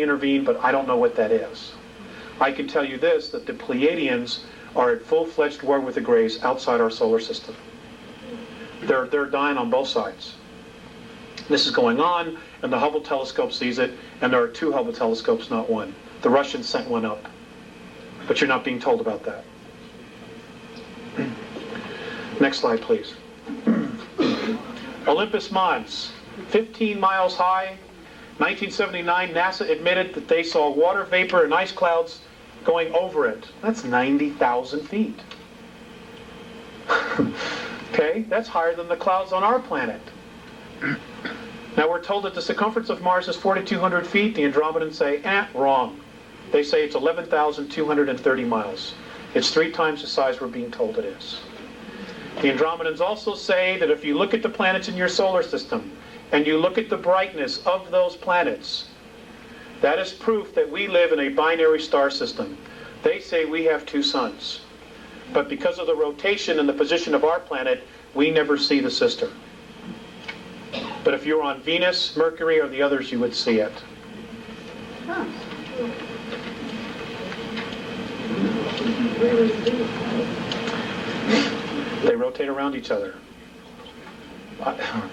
intervene, but I don't know what that is. I can tell you this, that the Pleiadians are at full-fledged war with the Greys outside our solar system. They're dying on both sides. This is going on, and the Hubble telescope sees it, and there are 2 Hubble telescopes, not 1. The Russians sent 1 up, but you're not being told about that. Next slide, please. Olympus Mons, 15 miles high. 1979, NASA admitted that they saw water vapor and ice clouds going over it. That's 90,000 feet. Okay, that's higher than the clouds on our planet. Now we're told that the circumference of Mars is 4,200 feet. The Andromedans say, wrong. They say it's 11,230 miles. It's 3 times the size we're being told it is. The Andromedans also say that if you look at the planets in your solar system, and you look at the brightness of those planets, that is proof that we live in a binary star system. They say we have 2 suns. But because of the rotation and the position of our planet, we never see the sister. But if you're on Venus, Mercury, or the others, you would see it. Huh. They rotate around each other.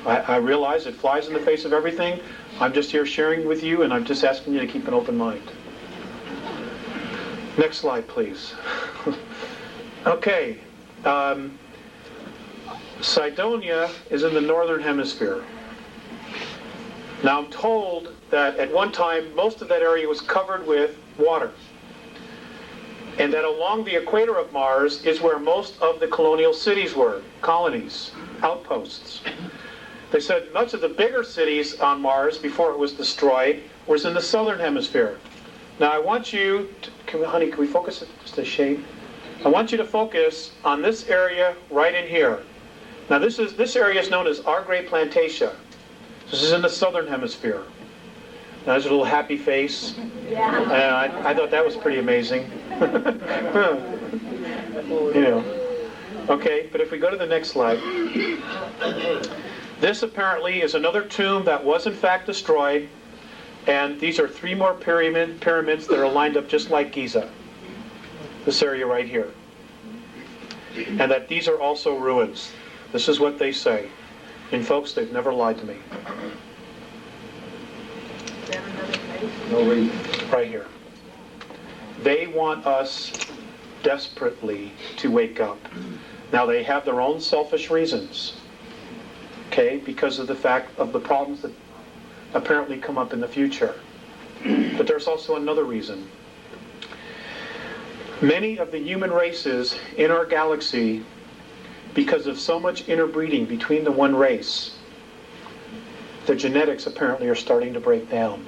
I realize it flies in the face of everything. I'm just here sharing with you, and I'm just asking you to keep an open mind. Next slide, please. Okay. Cydonia is in the northern hemisphere. Now I'm told that at one time most of that area was covered with water, and that along the equator of Mars is where most of the colonial cities were, colonies, outposts. They said much of the bigger cities on Mars before it was destroyed was in the southern hemisphere. Now I want you to, honey, can we focus it just a shade? I want you to focus on this area right in here. Now this area is known as Argray Plantatia. This is in the southern hemisphere. Now there's a little happy face. Yeah. I thought that was pretty amazing. You know. Okay, but if we go to the next slide. This apparently is another tomb that was in fact destroyed, and these are 3 more pyramids that are lined up just like Giza. This area right here. And that these are also ruins. This is what they say. And folks, they've never lied to me. No reason. Right here. They want us desperately to wake up. Now they have their own selfish reasons, okay, because of the fact of the problems that apparently come up in the future. But there's also another reason. Many of the human races in our galaxy, because of so much interbreeding between the one race, the genetics apparently are starting to break down.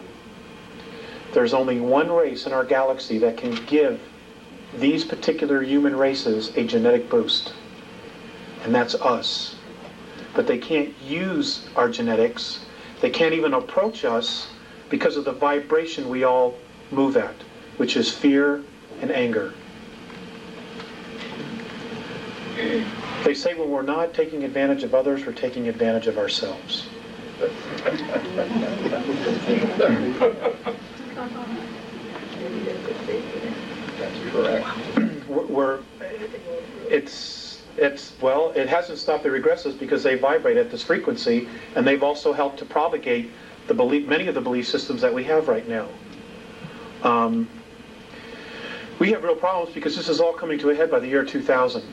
There's only one race in our galaxy that can give these particular human races a genetic boost, and that's us. But they can't use our genetics. They can't even approach us because of the vibration we all move at, which is fear and anger. They say when we're not taking advantage of others, we're taking advantage of ourselves. That's correct. Well, it hasn't stopped the regressives because they vibrate at this frequency, and they've also helped to propagate many of the belief systems that we have right now. We have real problems because this is all coming to a head by the year 2000.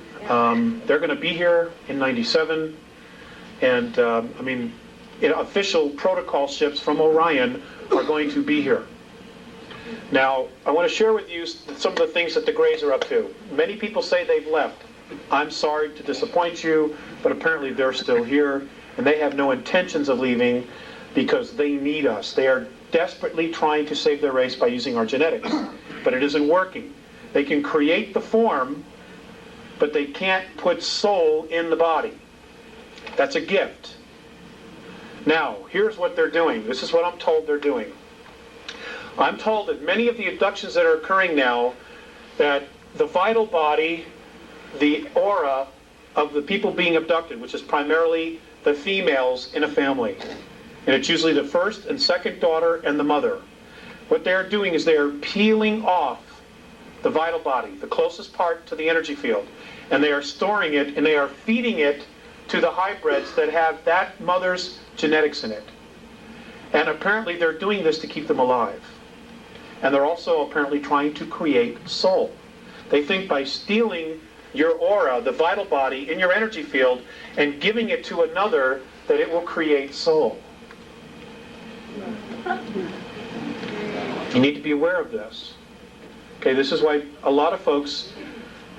They're going to be here in 97, and official protocol ships from Orion are going to be here. Now, I want to share with you some of the things that the Greys are up to. Many people say they've left. I'm sorry to disappoint you, but apparently they're still here, and they have no intentions of leaving because they need us. They are desperately trying to save their race by using our genetics, but it isn't working. They can create the form, but they can't put soul in the body. That's a gift. Now, here's what they're doing. This is what I'm told they're doing. I'm told that many of the abductions that are occurring now, that the vital body, the aura of the people being abducted, which is primarily the females in a family, and it's usually the first and second daughter and the mother, What they're doing is they're peeling off the vital body, the closest part to the energy field, and they are storing it and they are feeding it to the hybrids that have that mother's genetics in it. And apparently they're doing this to keep them alive. And they're also apparently trying to create soul. They think by stealing your aura, the vital body, in your energy field, and giving it to another, that it will create soul. You need to be aware of this. Okay, this is why a lot of folks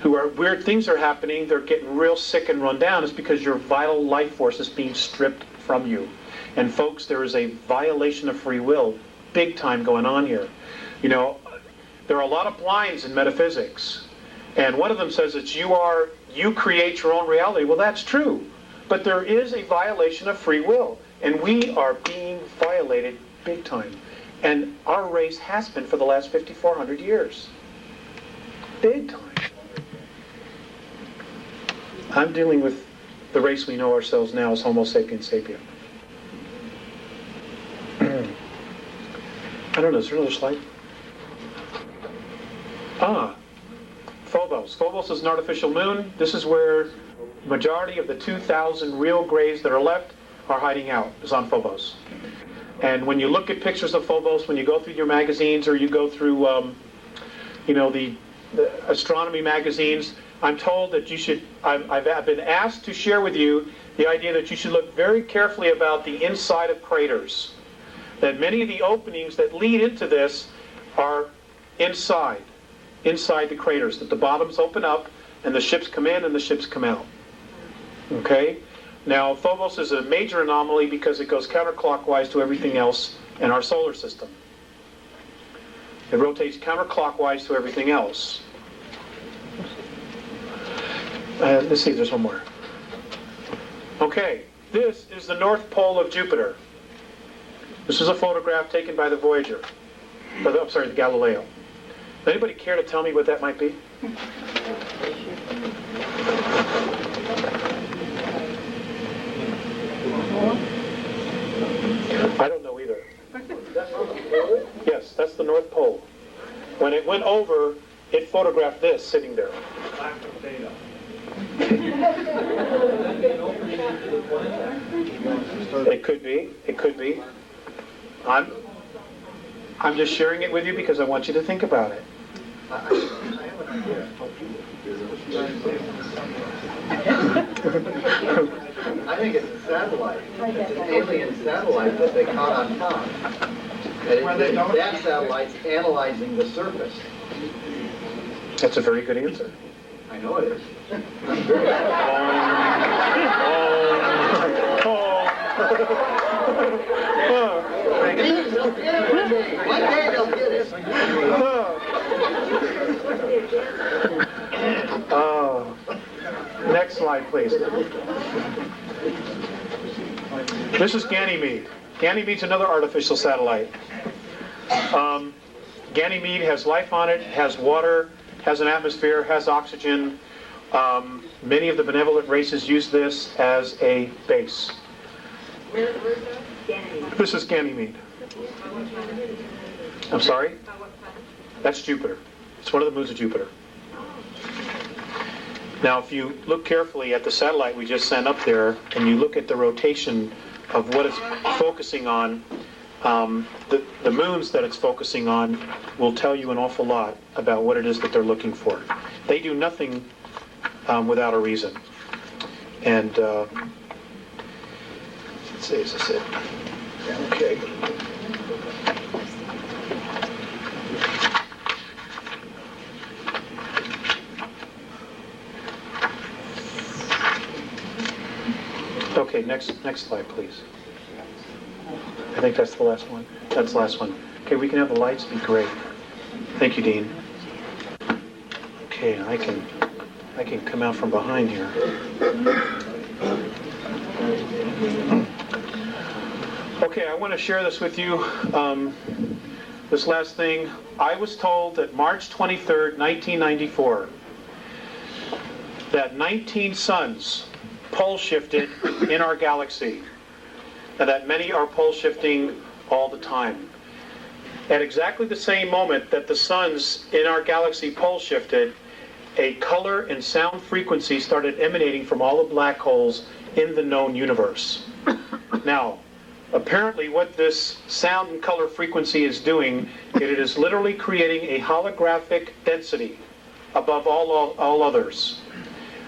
who are weird things are happening, they're getting real sick and run down, is because your vital life force is being stripped from you. And folks, there is a violation of free will, big time going on here. You know, there are a lot of blinds in metaphysics. And one of them says that you create your own reality. Well, that's true. But there is a violation of free will. And we are being violated big time. And our race has been for the last 5,400 years. Big time. I'm dealing with the race we know ourselves now as Homo sapiens sapien. I don't know, is there another slide? Phobos. Phobos is an artificial moon. This is where the majority of the 2,000 real grays that are left are hiding out, is on Phobos. And when you look at pictures of Phobos, when you go through your magazines or you go through, the astronomy magazines, I'm told that you should, I've been asked to share with you the idea that you should look very carefully about the inside of craters. That many of the openings that lead into this are inside the craters, that the bottoms open up and the ships come in and the ships come out. Okay? Now, Phobos is a major anomaly because it goes counterclockwise to everything else in our solar system. It rotates counterclockwise to everything else. Let's see if there's one more. Okay, this is the North Pole of Jupiter. This is a photograph taken by the Voyager. The Galileo. Does anybody care to tell me what that might be? I don't know either. Yes, that's the North Pole. When it went over, it photographed this sitting there. It could be. It could be. I'm just sharing it with you because I want you to think about it. I think it's a satellite. It's an alien satellite that they caught on top. And that satellite's analyzing the surface. That's a very good answer. I know it is. They'll get it one day. One day they'll get it. Next slide, please. This is Ganymede. Ganymede's another artificial satellite. Ganymede has life on it, has water, has an atmosphere, has oxygen. Many of the benevolent races use this as a base. Where's that? Ganymede. This is Ganymede. I'm sorry? That's Jupiter. It's one of the moons of Jupiter. Now, if you look carefully at the satellite we just sent up there, and you look at the rotation of what it's focusing on, the moons that it's focusing on will tell you an awful lot about what it is that they're looking for. They do nothing without a reason. And let's see, is this it? Okay. Okay, next slide, please. I think that's the last one. That's the last one. Okay, we can have the lights be great. Thank you, Dean. Okay, I can come out from behind here. Okay, I want to share this with you. This last thing, I was told that March 23rd, 1994, that 19 suns pole shifted in our galaxy, and that many are pole shifting all the time. At exactly the same moment that the suns in our galaxy pole shifted, a color and sound frequency started emanating from all the black holes in the known universe. Now, apparently what this sound and color frequency is doing, it is literally creating a holographic density above all others.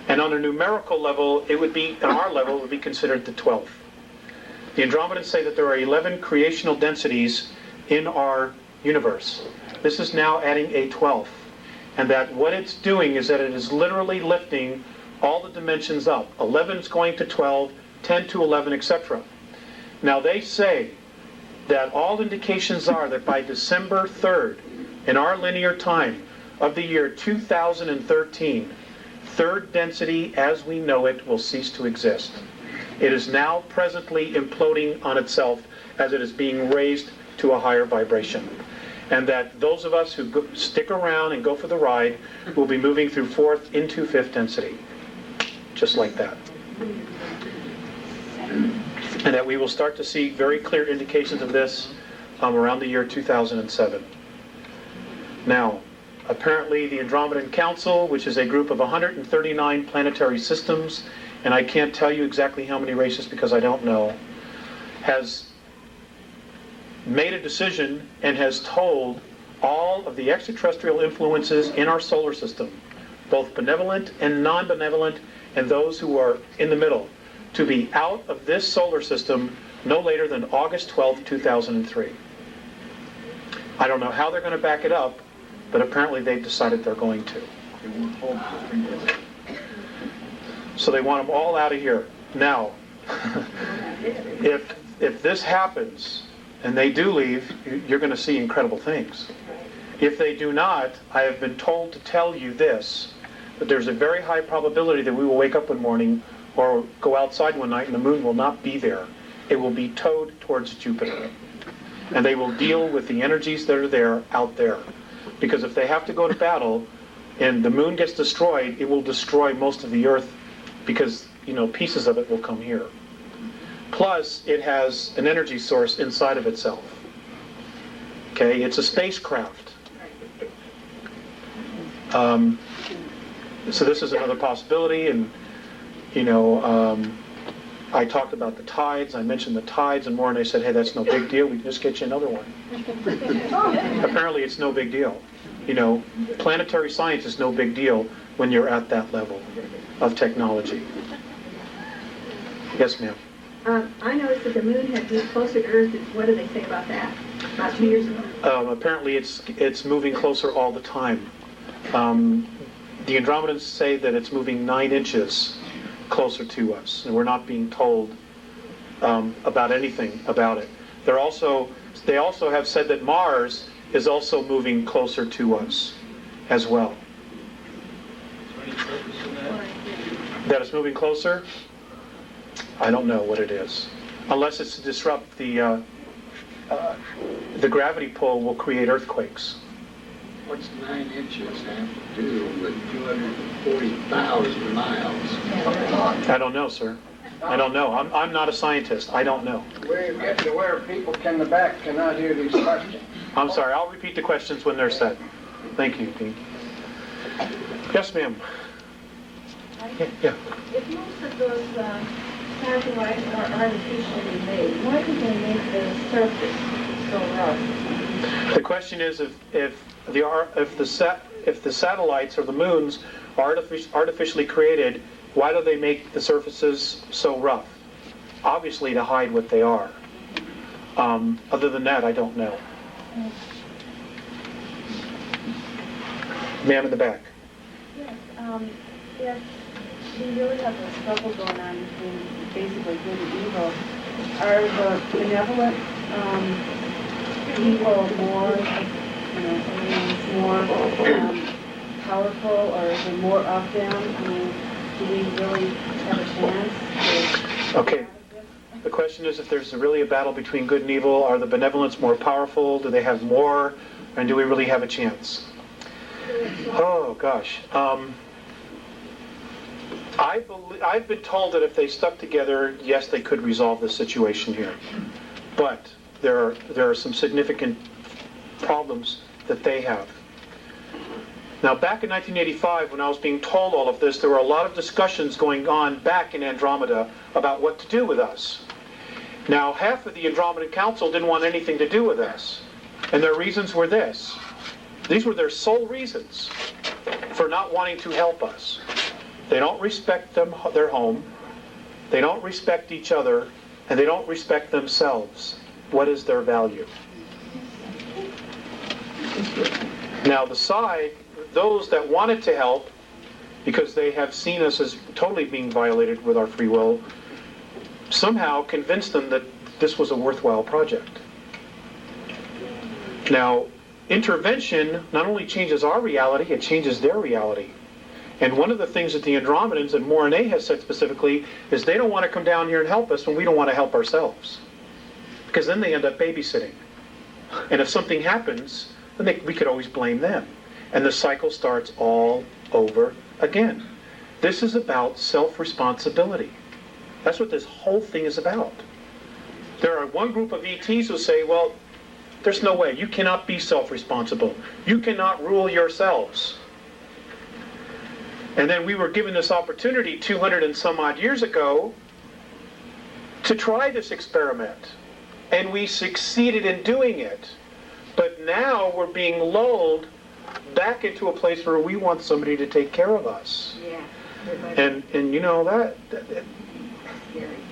And on a numerical level, it would be, on our level, it would be considered the 12th. The Andromedans say that there are 11 creational densities in our universe. This is now adding a 12th. And that what it's doing is that it is literally lifting all the dimensions up. 11 is going to 12, 10 to 11, etc. Now they say that all indications are that by December 3rd, in our linear time of the year 2013, third density as we know it will cease to exist. It is now presently imploding on itself as it is being raised to a higher vibration. And that those of us who stick around and go for the ride will be moving through fourth into fifth density. Just like that. And that we will start to see very clear indications of this around the year 2007. Now, apparently the Andromedan Council, which is a group of 139 planetary systems, and I can't tell you exactly how many races because I don't know, has made a decision and has told all of the extraterrestrial influences in our solar system, both benevolent and non-benevolent, and those who are in the middle, to be out of this solar system no later than August 12th, 2003. I don't know how they're going to back it up, but apparently they've decided they're going to. So they want them all out of here. Now, if this happens, and they do leave, you're going to see incredible things. If they do not, I have been told to tell you this, that there's a very high probability that we will wake up one morning or go outside one night and the moon will not be there. It will be towed towards Jupiter. And they will deal with the energies that are there out there. Because if they have to go to battle and the moon gets destroyed, it will destroy most of the Earth because, pieces of it will come here. Plus, it has an energy source inside of itself. Okay, it's a spacecraft. So this is another possibility, and I talked about the tides. I mentioned the tides and more, and they said, "Hey, that's no big deal. We can just get you another one." Apparently, it's no big deal. Planetary science is no big deal when you're at that level of technology. Yes, ma'am. I noticed that the moon had moved closer to Earth. What did they say about that? About 2 years ago? Apparently it's moving closer all the time. The Andromedans say that it's moving 9 inches closer to us, and we're not being told about anything about it. They also have said that Mars is also moving closer to us as well. That it's moving closer? I don't know what it is. Unless it's to disrupt the gravity pull will create earthquakes. What's 9 inches have to do with 240,000 miles? I don't know, sir. I don't know. I'm not a scientist. I don't know. We're getting to where people in the back cannot hear these questions. I'm sorry. I'll repeat the questions when they're said. Thank you, Dean. Yes, ma'am. Yeah. If most of those satellites are artificially made, why did they make the surface so rough? The question is if the satellites or the moons are artificially created, why do they make the surfaces so rough? Obviously to hide what they are. Other than that, I don't know. Ma'am in the back. Yes, if we really have a struggle going on between basically good and evil, are the benevolent people more, more powerful, or is there more of them? I mean, do we really have a chance? Okay. The question is, if there's really a battle between good and evil, are the benevolents more powerful? Do they have more? And do we really have a chance? Oh, gosh. I've been told that if they stuck together, yes, they could resolve the situation here. But there are some significant problems that they have. Now, back in 1985, when I was being told all of this, there were a lot of discussions going on back in Andromeda about what to do with us. Now, half of the Andromedan Council didn't want anything to do with us. And their reasons were this. These were their sole reasons for not wanting to help us. They don't respect their home, they don't respect each other, and they don't respect themselves. What is their value? Now, those that wanted to help, because they have seen us as totally being violated with our free will, somehow convinced them that this was a worthwhile project. Now, intervention not only changes our reality, it changes their reality. And one of the things that the Andromedans and Morine has said specifically is they don't want to come down here and help us when we don't want to help ourselves. Because then they end up babysitting. And if something happens, then we could always blame them. And the cycle starts all over again. This is about self-responsibility. That's what this whole thing is about. There are one group of ETs who say, well, there's no way. You cannot be self-responsible. You cannot rule yourselves. And then we were given this opportunity 200 and some odd years ago to try this experiment. And we succeeded in doing it. But now we're being lulled back into a place where we want somebody to take care of us. Yeah. And you know that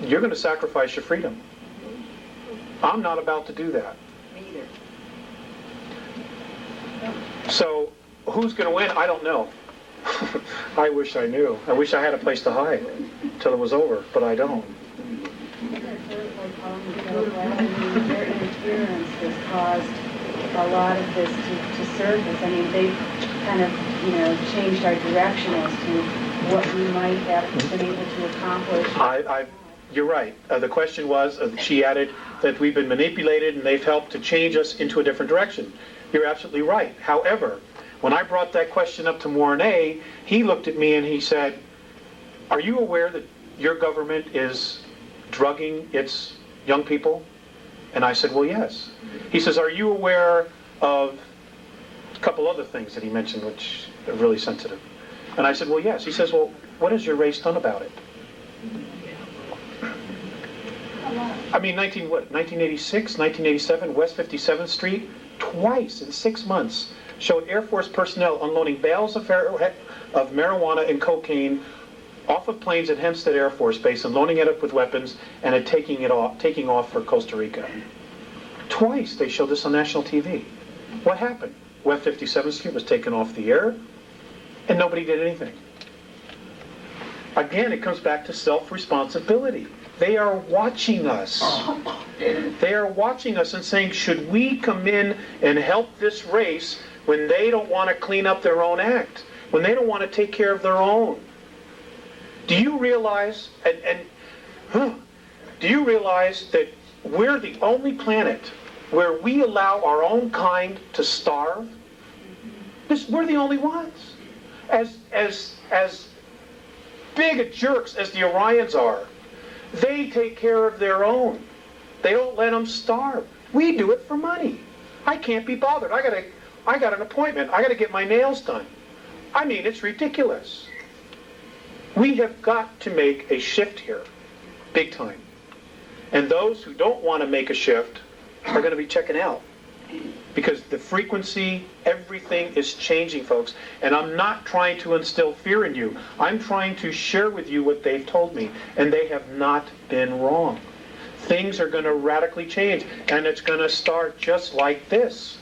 you're going to sacrifice your freedom. I'm not about to do that. Me either. So who's going to win? I don't know. I wish I knew. I wish I had a place to hide till it was over, but I don't. Their interference has caused a lot of this to surface. I mean, they've kind of, changed our direction as to what we might have been able to accomplish. You're right. The question was, she added, that we've been manipulated and they've helped to change us into a different direction. You're absolutely right. However, when I brought that question up to Mornay, he looked at me and he said, are you aware that your government is drugging its young people? And I said, well, yes. He says, are you aware of a couple other things that he mentioned which are really sensitive? And I said, well, yes. He says, well, what has your race done about it? I mean, 1986, 1987, West 57th Street, twice in 6 months, showed Air Force personnel unloading bales of marijuana and cocaine off of planes at Hempstead Air Force Base and loading it up with weapons and then taking off for Costa Rica. Twice they showed this on national TV. What happened? West 57th Street was taken off the air and nobody did anything. Again, it comes back to self-responsibility. They are watching us. They are watching us and saying, should we come in and help this race when they don't want to clean up their own act, when they don't want to take care of their own? Do you realize, do you realize that we're the only planet where we allow our own kind to starve? We're the only ones. As big a jerks as the Orions are, they take care of their own. They don't let them starve. We do it for money. I can't be bothered. I got an appointment. I got to get my nails done. I mean, it's ridiculous. We have got to make a shift here, big time. And those who don't want to make a shift are going to be checking out. Because the frequency, everything is changing, folks. And I'm not trying to instill fear in you. I'm trying to share with you what they've told me. And they have not been wrong. Things are going to radically change. And it's going to start just like this.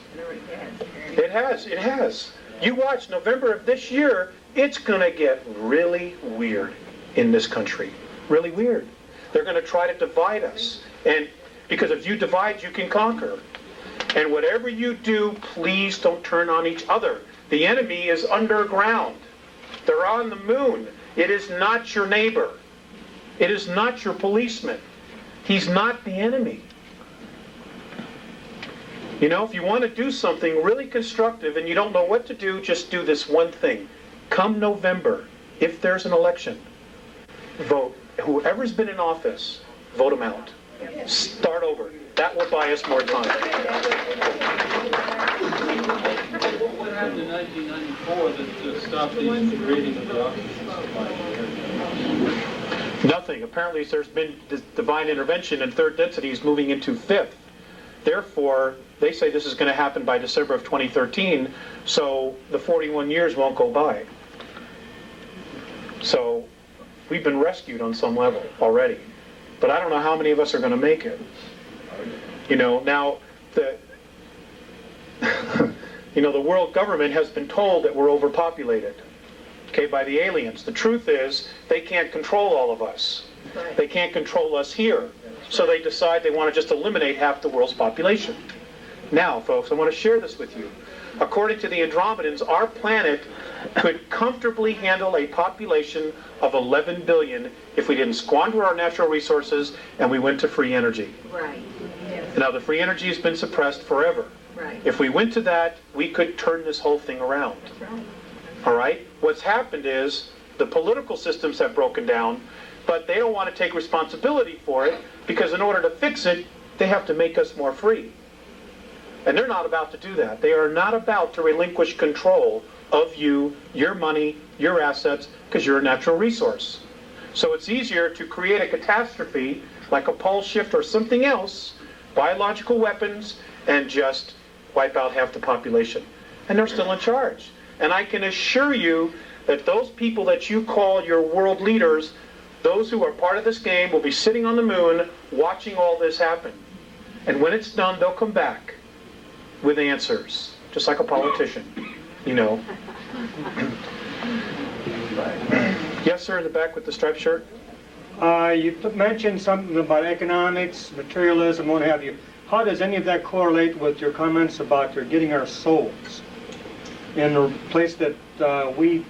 It has. You watch November of this year, it's going to get really weird in this country. Really weird. They're going to try to divide us. And because if you divide, you can conquer. And whatever you do, please don't turn on each other. The enemy is underground. They're on the moon. It is not your neighbor. It is not your policeman. He's not the enemy. You know, if you want to do something really constructive and you don't know what to do, just do this one thing. Come November, if there's an election, vote. Whoever's been in office, vote them out. Start over. That will buy us more time. What happened in 1994 that stopped the grading of the oxygen supply? Nothing. Apparently there's been this divine intervention and third density is moving into fifth. Therefore, they say this is going to happen by December of 2013, so the 41 years won't go by. So we've been rescued on some level already. But I don't know how many of us are going to make it. You know, now, the world government has been told that we're overpopulated, okay, by the aliens. The truth is, they can't control all of us. They can't control us here. So they decide they want to just eliminate half the world's population. Now, folks, I want to share this with you. According to the Andromedans, our planet could comfortably handle a population of 11 billion if we didn't squander our natural resources and we went to free energy. Right. Yes. Now, the free energy has been suppressed forever. Right. If we went to that, we could turn this whole thing around. Right. All right? What's happened is the political systems have broken down, but they don't want to take responsibility for it because in order to fix it, they have to make us more free. And they're not about to do that. They are not about to relinquish control of you, your money, your assets, because you're a natural resource. So it's easier to create a catastrophe like a pole shift or something else, biological weapons, and just wipe out half the population. And they're still in charge. And I can assure you that those people that you call your world leaders, those who are part of this game, will be sitting on the moon watching all this happen. And when it's done, they'll come back with answers, just like a politician, you know. Yes, sir, in the back with the striped shirt. You mentioned something about economics, materialism, what have you. How does any of that correlate with your comments about getting our souls in a place that we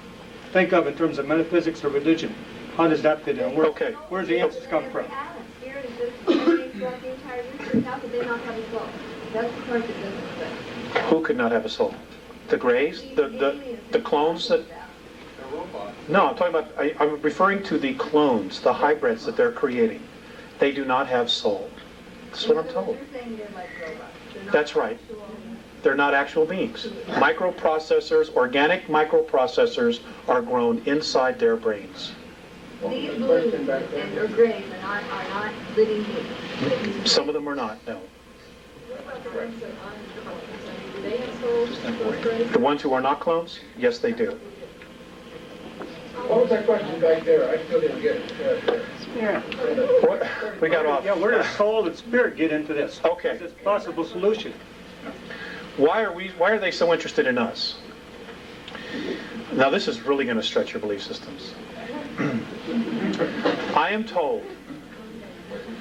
think of in terms of metaphysics or religion? How does that fit in? Okay. Where's the answers come from? Spirit exists throughout the entire universe. How could they not have a soul? That's the part that doesn't fit. Who could not have a soul? The Greys? The clones that... A robot. No, I'm talking about, I'm referring to the clones, the hybrids that they're creating. They do not have soul. That's what I'm told. You're saying they're like robots. They're not That's right. actual- They're not actual beings. Microprocessors, organic microprocessors are grown inside their brains. These blues and or grays are not living beings. Some of them are not, no. Do they have souls? Those grays? The ones who are not clones, yes, they do. What was that question back there? I still didn't get it. Spirit. What? We got off. Yeah, where does soul and spirit get into this? Okay. Is this a possible solution? Why are they so interested in us? Now this is really going to stretch your belief systems. I am told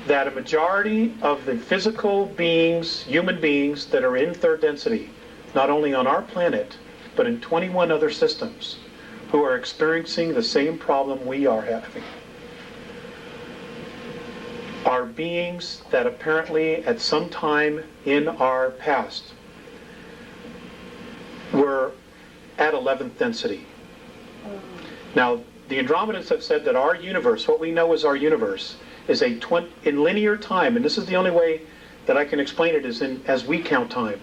that a majority of the physical beings, human beings that are in third density, not only on our planet, but in 21 other systems, who are experiencing the same problem we are having, are beings that apparently at some time in our past were at 11th density. Now, the Andromedans have said that our universe, what we know as our universe, is in linear time, and this is the only way that I can explain it is as we count time,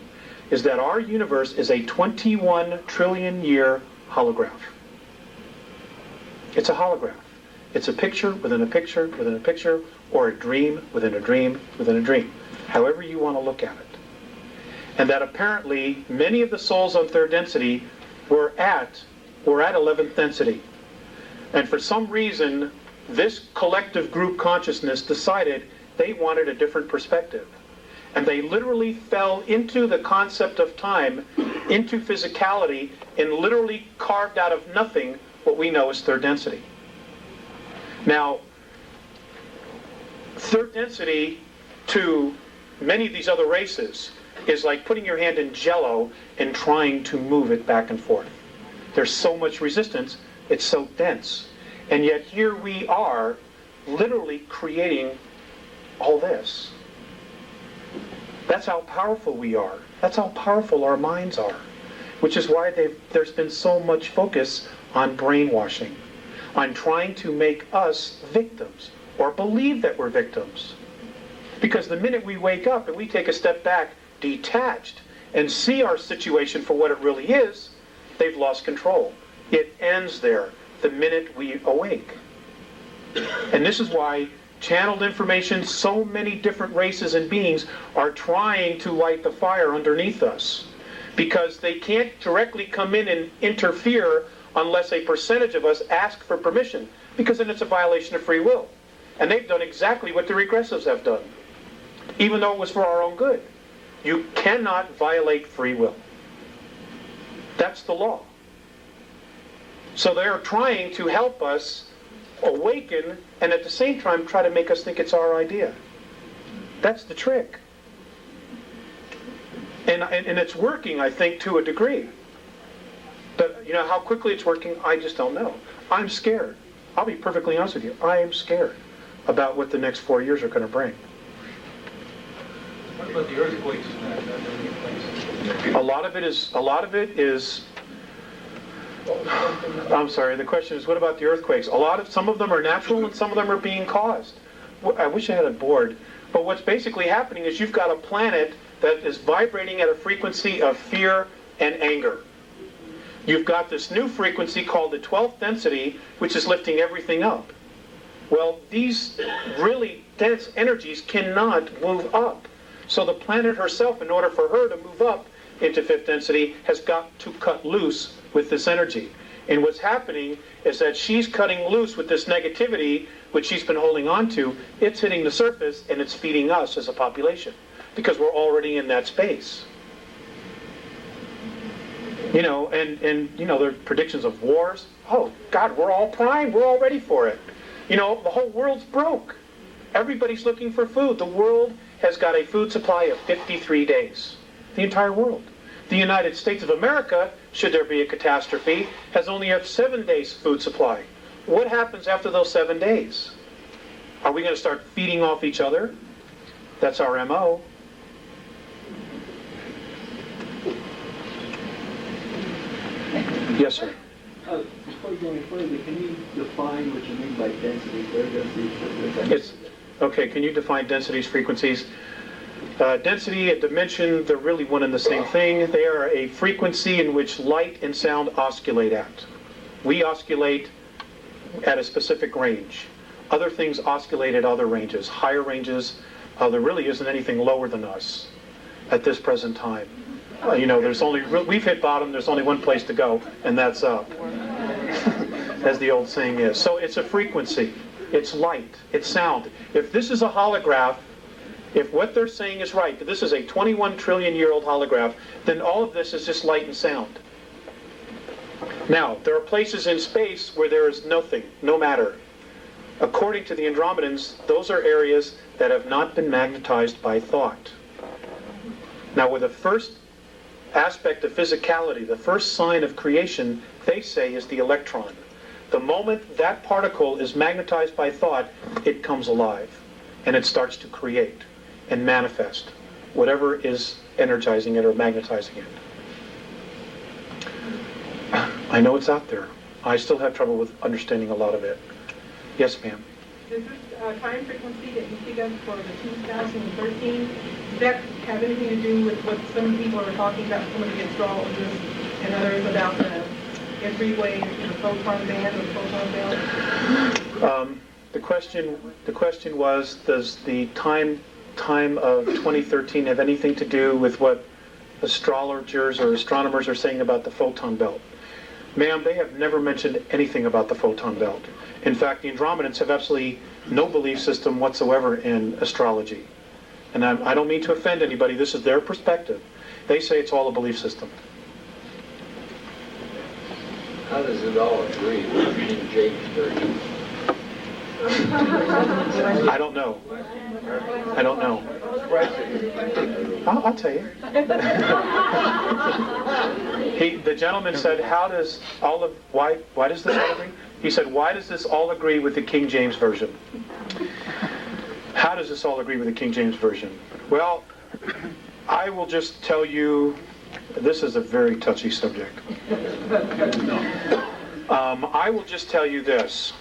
is that our universe is a 21 trillion year holograph. It's a holograph. It's a picture within a picture within a picture, or a dream within a dream within a dream, however you want to look at it. And that apparently many of the souls on third density were at 11th density. And for some reason, this collective group consciousness decided they wanted a different perspective. And they literally fell into the concept of time, into physicality, and literally carved out of nothing what we know as third density. Now, third density to many of these other races is like putting your hand in jello and trying to move it back and forth. There's so much resistance, it's so dense. And yet here we are literally creating all this. That's how powerful we are. That's how powerful our minds are. Which is why there's been so much focus on brainwashing, on trying to make us victims, or believe that we're victims. Because the minute we wake up and we take a step back, detached, and see our situation for what it really is, they've lost control. It ends there the minute we awake. And this is why channeled information, so many different races and beings are trying to light the fire underneath us. Because they can't directly come in and interfere unless a percentage of us ask for permission. Because then it's a violation of free will. And they've done exactly what the regressives have done. Even though it was for our own good. You cannot violate free will. That's the law. So they're trying to help us awaken and at the same time try to make us think it's our idea. That's the trick. And it's working, I think, to a degree. But, you know, how quickly it's working, I just don't know. I'm scared. I'll be perfectly honest with you. I am scared about what the next 4 years are going to bring. What about the earthquakes and that? A lot of it is, I'm sorry, the question is, what about the earthquakes? Some of them are natural and some of them are being caused. I wish I had a board. But what's basically happening is you've got a planet that is vibrating at a frequency of fear and anger. You've got this new frequency called the 12th density, which is lifting everything up. Well, these really dense energies cannot move up. So the planet herself, in order for her to move up into 5th density, has got to cut loose with this energy. And what's happening is that she's cutting loose with this negativity, which she's been holding on to. It's hitting the surface, and it's feeding us as a population, because we're already in that space. You know, and you know, there are predictions of wars. Oh, God, we're all primed. We're all ready for it. You know, the whole world's broke. Everybody's looking for food. The world has got a food supply of 53 days. The entire world. The United States of America, should there be a catastrophe, has only a 7 days food supply. What happens after those 7 days? Are we going to start feeding off each other? That's our MO. Yes, sir. Before you go any further, can you define what you mean by density? Where does Okay, can you define densities, frequencies? Density and dimension, they're really one and the same thing. They are a frequency in which light and sound oscillate at. We oscillate at a specific range. Other things oscillate at other ranges, higher ranges. There really isn't anything lower than us at this present time. You know, we've hit bottom, there's only one place to go, and that's up, as the old saying is. So it's a frequency, it's light, it's sound. If this is a holograph, if what they're saying is right, that this is a 21 trillion year old holograph, then all of this is just light and sound. Now, there are places in space where there is nothing, no matter. According to the Andromedans, those are areas that have not been magnetized by thought. Now, with the first aspect of physicality, the first sign of creation, they say, is the electron. The moment that particle is magnetized by thought, it comes alive, and it starts to create and manifest whatever is energizing it or magnetizing it. I know it's out there. I still have trouble with understanding a lot of it. Yes, ma'am. Does this time frequency that you speak of for the 2013, does that have anything to do with what some people are talking about, some of the astrologists and others, about the entryway into the photon band or the photon belt? The question was, does the time of 2013 have anything to do with what astrologers or astronomers are saying about the photon belt? Ma'am, they have never mentioned anything about the photon belt. In fact, the Andromedans have absolutely no belief system whatsoever in astrology. And I don't mean to offend anybody, this is their perspective. They say it's all a belief system. How does it all agree with King James Version? I don't know. I don't know. I'll tell you. The gentleman said, why does this all agree? He said, why does this all agree with the King James Version? How does this all agree with the King James Version? Well, I will just tell you, this is a very touchy subject. I will just tell you this.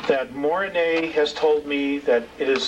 that Mornay has told me that it is